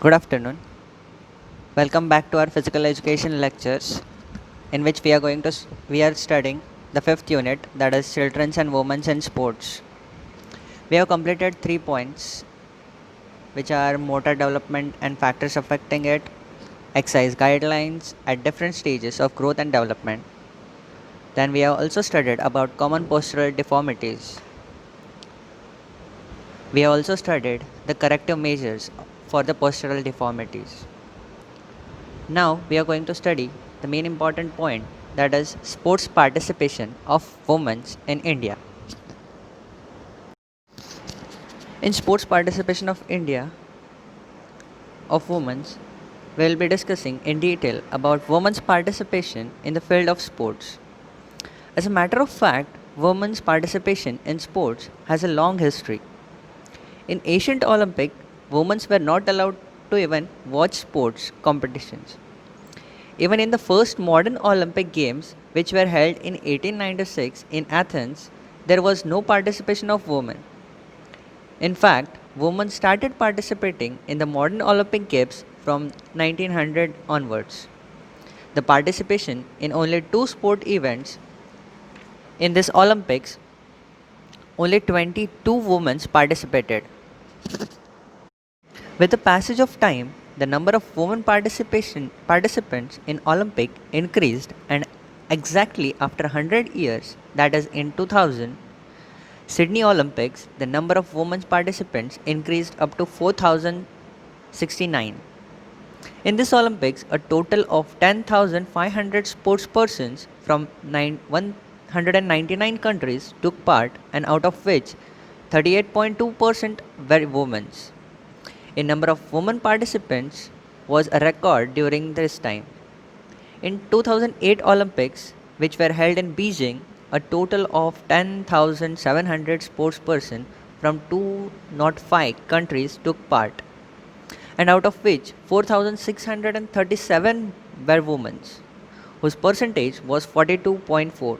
Good afternoon. Welcome back to our physical education lectures, in which we are studying the fifth unit, that is children's and women's in sports. We have completed 3 points, which are motor development and factors affecting it, exercise guidelines at different stages of growth and development. Then we have also studied about common postural deformities. We have also studied the corrective measures for the postural deformities. Now we are going to study the main important point, that is sports participation of women in India. In sports participation of women, we will be discussing in detail about women's participation in the field of sports. As a matter of fact, women's participation in sports has a long history. In ancient Olympic, women were not allowed to even watch sports competitions. Even in the first modern Olympic Games, which were held in 1896 in Athens, there was no participation of women. In fact, women started participating in the modern Olympic Games from 1900 onwards. The participation in only two sport events in this Olympics, only 22 women participated. With the passage of time, the number of women participants in Olympic increased, and exactly after 100 years, that is in 2000, Sydney Olympics, the number of women participants increased up to 4069. In this Olympics, a total of 10,500 sports persons from 199 countries took part, and out of which 38.2% were women. A number of women participants was a record during this time. In 2008 Olympics, which were held in Beijing, a total of 10,700 sportspersons from 205 countries took part, and out of which 4,637 were women, whose percentage was 42.4,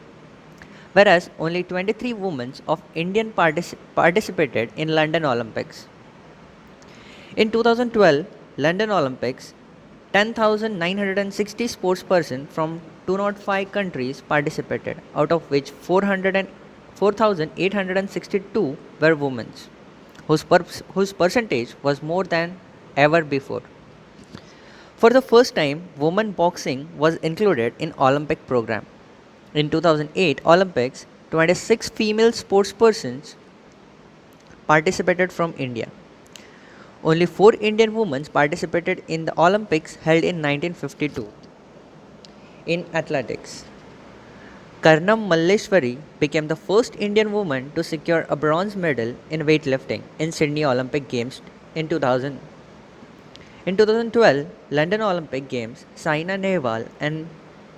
whereas only 23 women of Indian participated in London Olympics. In 2012 London Olympics, 10,960 sportspersons from 205 countries participated, out of which 4,862 were women, whose percentage was more than ever before. For the first time, women boxing was included in Olympic program. In 2008 Olympics, 26 female sportspersons participated from India. Only 4 Indian women participated in the Olympics held in 1952. In athletics, Karnam Malleshwari became the first Indian woman to secure a bronze medal in weightlifting in Sydney Olympic Games in 2000. In 2012 London Olympic Games, Saina Nehwal and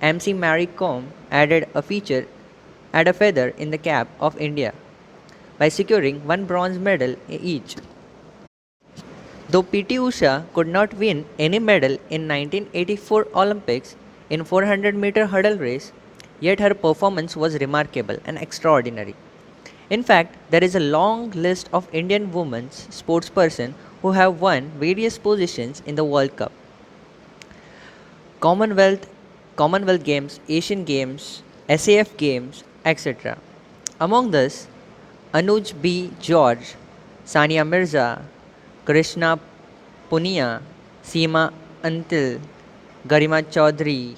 MC Mary Kom added a feather in the cap of India by securing one bronze medal each. Though PT Usha could not win any medal in 1984 Olympics in 400-meter hurdle race, yet her performance was remarkable and extraordinary. In fact, there is a long list of Indian women's sportspersons who have won various positions in the World Cup, Commonwealth, Commonwealth Games, Asian Games, SAF Games, etc. Among this, Anuj B. George, Sania Mirza, Krishna Punia, Seema Antil, Garima Chaudhary,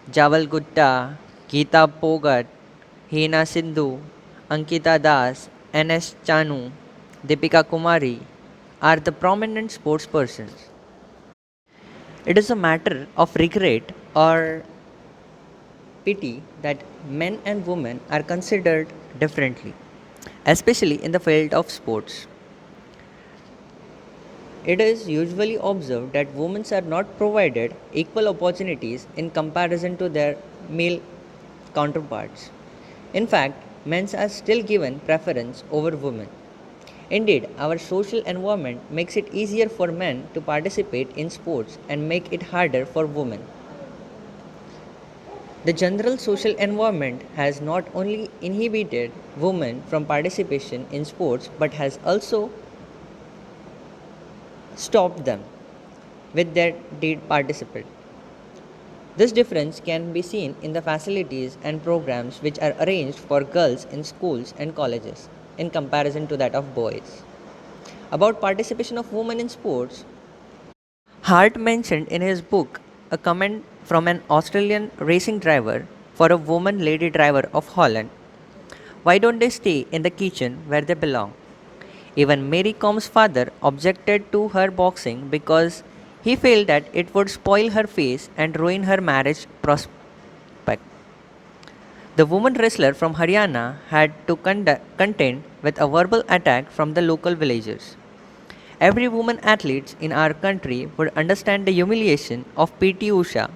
Jawal Gutta, Geeta Pogat, Hina Sindhu, Ankita Das, N.S. Chanu, Deepika Kumari are the prominent sportspersons. It is a matter of regret or pity that men and women are considered differently, especially in the field of sports. It is usually observed that women are not provided equal opportunities in comparison to their male counterparts. In fact, men are still given preference over women. Indeed, our social environment makes it easier for men to participate in sports and make it harder for women. The general social environment has not only inhibited women from participation in sports but has also stopped them. with their did participate. This difference can be seen in the facilities and programs which are arranged for girls in schools and colleges in comparison to that of boys. About participation of women in sports, Hart mentioned in his book a comment from an Australian racing driver for a woman lady driver of Holland. Why don't they stay in the kitchen where they belong? Even Mary Com's father objected to her boxing because he felt that it would spoil her face and ruin her marriage prospect. The woman wrestler from Haryana had to contend with a verbal attack from the local villagers. Every woman athlete in our country would understand the humiliation of PT Usha,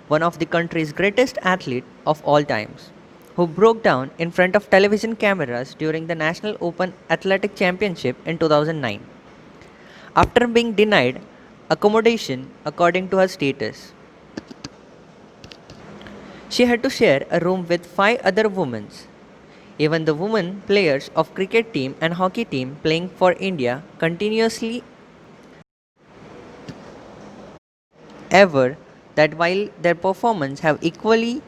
one of the country's greatest athlete of all times, who broke down in front of television cameras during the National Open Athletic Championship in 2009 after being denied accommodation according to her status. She had to share a room with five other women. Even the women players of cricket team and hockey team playing for India continuously ever that while their performance have equally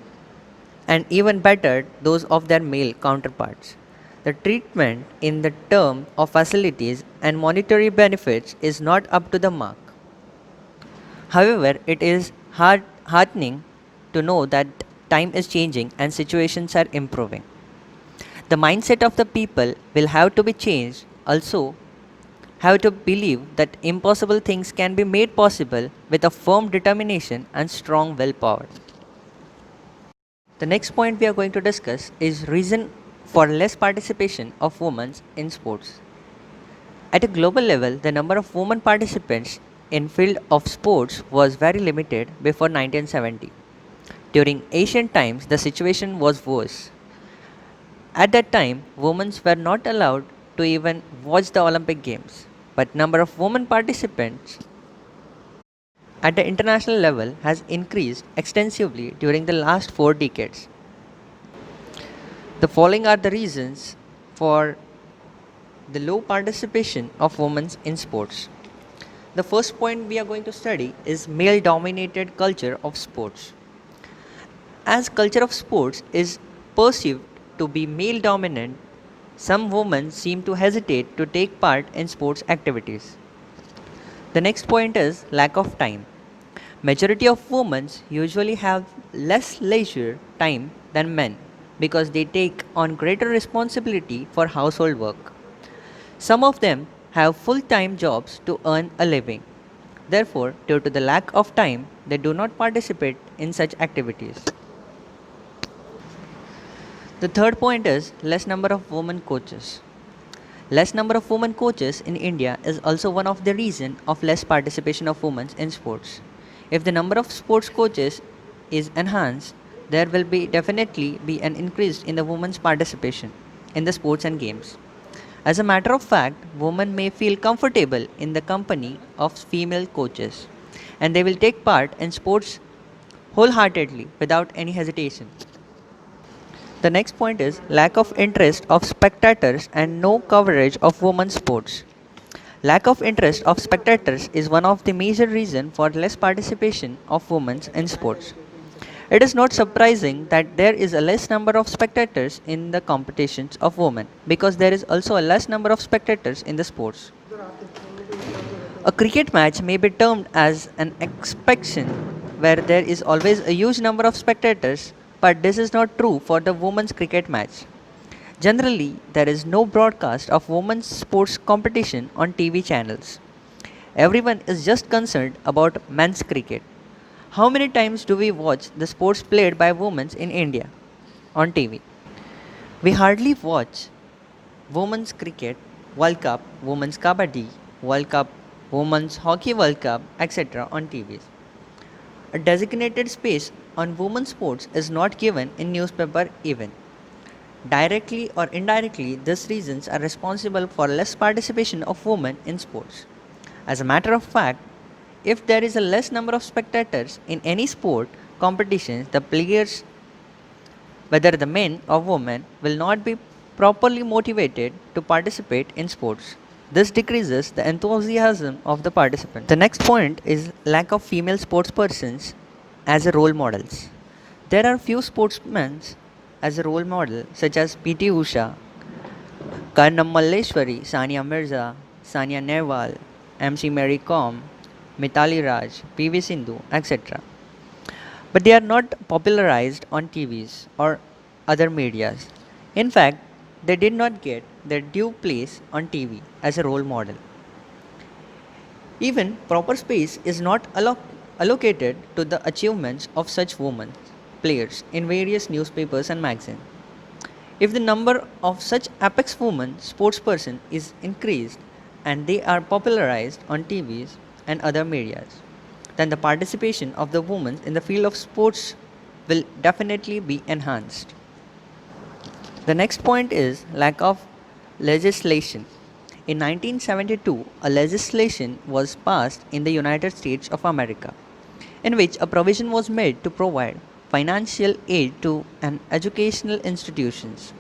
and even bettered those of their male counterparts. The treatment in the term of facilities and monetary benefits is not up to the mark. However, it is heartening to know that time is changing and situations are improving. The mindset of the people will have to be changed, also have to believe that impossible things can be made possible with a firm determination and strong willpower. The next point we are going to discuss is reason for less participation of women in sports. At a global level, the number of women participants in field of sports was very limited before 1970. During ancient times, the situation was worse. At that time, women were not allowed to even watch the Olympic Games, but number of women participants at the international level has increased extensively during the last 4 decades. The following are the reasons for the low participation of women in sports. The first point we are going to study is male dominated culture of sports. As culture of sports is perceived to be male dominant, some women seem to hesitate to take part in sports activities. The next point is lack of time. Majority of women usually have less leisure time than men because they take on greater responsibility for household work. Some of them have full-time jobs to earn a living. Therefore, due to the lack of time, they do not participate in such activities. The third point is less number of women coaches. Less number of women coaches in India is also one of the reason of less participation of women in sports. If the number of sports coaches is enhanced, there will be definitely be an increase in the women's participation in the sports and games. As a matter of fact, women may feel comfortable in the company of female coaches and they will take part in sports wholeheartedly without any hesitation. The next point is lack of interest of spectators and no coverage of women's sports. Lack of interest of spectators is one of the major reasons for less participation of women in sports. It is not surprising that there is a less number of spectators in the competitions of women because there is also a less number of spectators in the sports. A cricket match may be termed as an exhibition where there is always a huge number of spectators, but this is not true for the women's cricket match. Generally, there is no broadcast of women's sports competition on TV channels. Everyone is just concerned about men's cricket. How many times do we watch the sports played by women in India on TV? We hardly watch Women's Cricket World Cup, Women's Kabaddi World Cup, Women's Hockey World Cup, etc. on TVs. A designated space on women's sports is not given in newspaper even. Directly or indirectly, these reasons are responsible for less participation of women in sports. As a matter of fact, if there is a less number of spectators in any sport competitions, the players, whether the men or women, will not be properly motivated to participate in sports. This decreases the enthusiasm of the participant. The next point is lack of female sportspersons as a role models. There are few sportsmen as a role model such as PT Usha, Karnam Malleshwari, Sania Mirza, Sania Nehwal, MC Mary Kom, Mitali Raj, PV Sindhu, etc. But they are not popularized on TVs or other medias. In fact, they did not get their due place on TV as a role model. Even proper space is not allocated to the achievements of such women players in various newspapers and magazines. If the number of such apex women sportsperson is increased and they are popularized on TVs and other medias, then the participation of the women in the field of sports will definitely be enhanced. The next point is lack of legislation. In 1972, a legislation was passed in the United States of America in which a provision was made to provide financial aid to an educational institutions.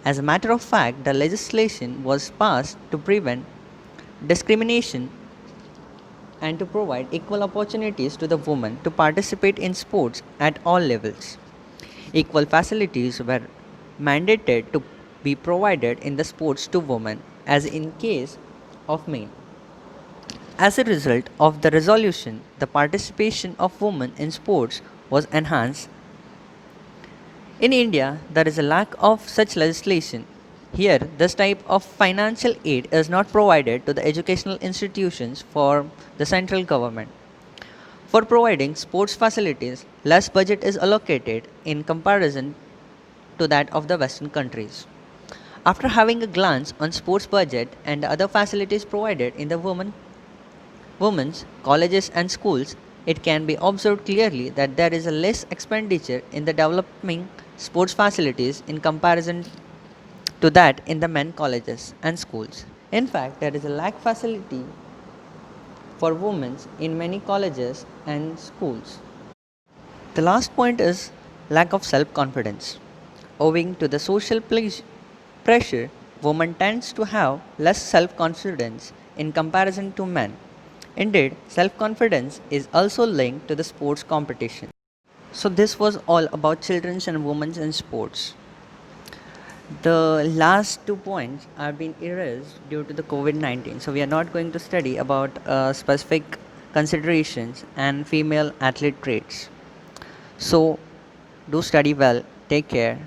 As a matter of fact, the legislation was passed to prevent discrimination and to provide equal opportunities to the women to participate in sports at all levels. Equal facilities were mandated to be provided in the sports to women as in case of men. As a result of the resolution, the participation of women in sports was enhanced. In India, there is a lack of such legislation. Here, this type of financial aid is not provided to the educational institutions for the central government. For providing sports facilities, less budget is allocated in comparison to that of the Western countries. After having a glance on sports budget and the other facilities provided in the women's colleges and schools, it can be observed clearly that there is a less expenditure in the developing sports facilities in comparison to that in the men colleges and schools. In fact, there is a lack facility for women in many colleges and schools. The last point is lack of self-confidence. Owing to the social pressure, women tends to have less self-confidence in comparison to men. Indeed, self-confidence is also linked to the sports competition. So this was all about children's and women's in sports. The last 2 points have been erased due to the COVID-19. So we are not going to study about specific considerations and female athlete traits. So do study well. Take care.